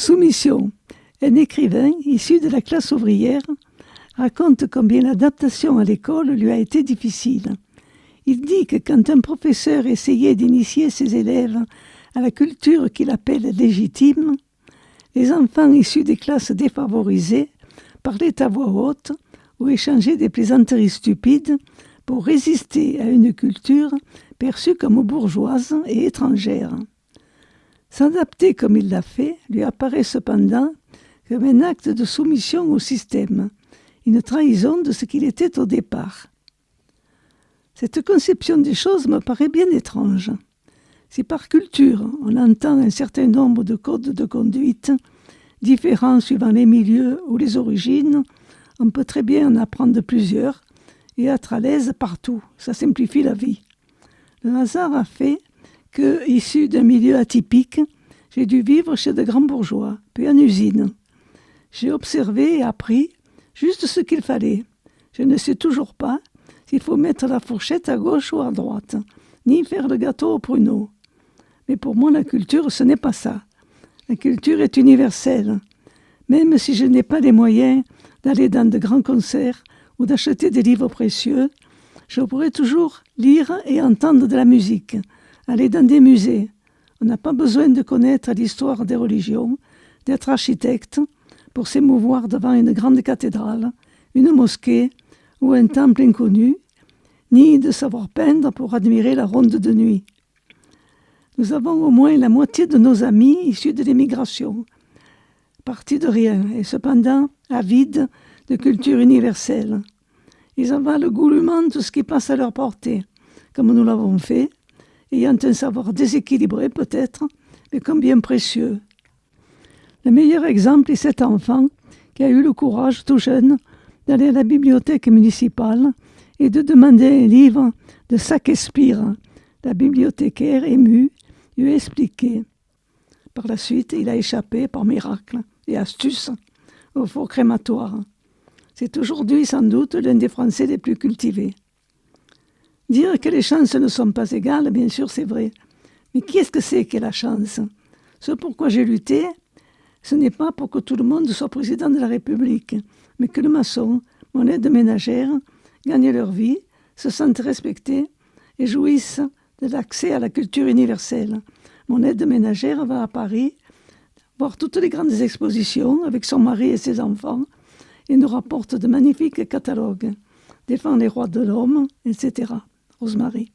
Soumission. Un écrivain issu de la classe ouvrière raconte combien l'adaptation à l'école lui a été difficile. Il dit que quand un professeur essayait d'initier ses élèves à la culture qu'il appelle légitime, les enfants issus des classes défavorisées parlaient à voix haute ou échangeaient des plaisanteries stupides pour résister à une culture perçue comme bourgeoise et étrangère. S'adapter comme il l'a fait lui apparaît cependant comme un acte de soumission au système, une trahison de ce qu'il était au départ. Cette conception des choses me paraît bien étrange. Si par culture on entend un certain nombre de codes de conduite, différents suivant les milieux ou les origines, on peut très bien en apprendre plusieurs et être à l'aise partout. Ça simplifie la vie. Le hasard a fait que, issu d'un milieu atypique, j'ai dû vivre chez de grands bourgeois, puis en usine. J'ai observé et appris juste ce qu'il fallait. Je ne sais toujours pas s'il faut mettre la fourchette à gauche ou à droite, ni faire le gâteau au pruneau. Mais pour moi, la culture, ce n'est pas ça. La culture est universelle. Même si je n'ai pas les moyens d'aller dans de grands concerts ou d'acheter des livres précieux, je pourrais toujours lire et entendre de la musique, aller dans des musées. On n'a pas besoin de connaître l'histoire des religions, d'être architecte pour s'émouvoir devant une grande cathédrale, une mosquée ou un temple inconnu, ni de savoir peindre pour admirer la ronde de nuit. Nous avons au moins la moitié de nos amis issus de l'émigration, partis de rien et cependant avides de culture universelle. Ils avalent goulûment tout ce qui passe à leur portée, comme nous l'avons fait, ayant un savoir déséquilibré peut-être, mais combien précieux. Le meilleur exemple est cet enfant qui a eu le courage, tout jeune, d'aller à la bibliothèque municipale et de demander un livre de Shakespeare. La bibliothécaire, émue, lui a expliqué. Par la suite, il a échappé, par miracle et astuce, au four crématoire. C'est aujourd'hui sans doute l'un des Français les plus cultivés. Dire que les chances ne sont pas égales, bien sûr, c'est vrai. Mais qu'est-ce que c'est que la chance ? Ce pourquoi j'ai lutté, ce n'est pas pour que tout le monde soit président de la République, mais que le maçon, mon aide ménagère, gagnent leur vie, se sentent respectés et jouissent de l'accès à la culture universelle. Mon aide ménagère va à Paris voir toutes les grandes expositions avec son mari et ses enfants et nous rapporte de magnifiques catalogues, défend les droits de l'homme, etc. Rosemary.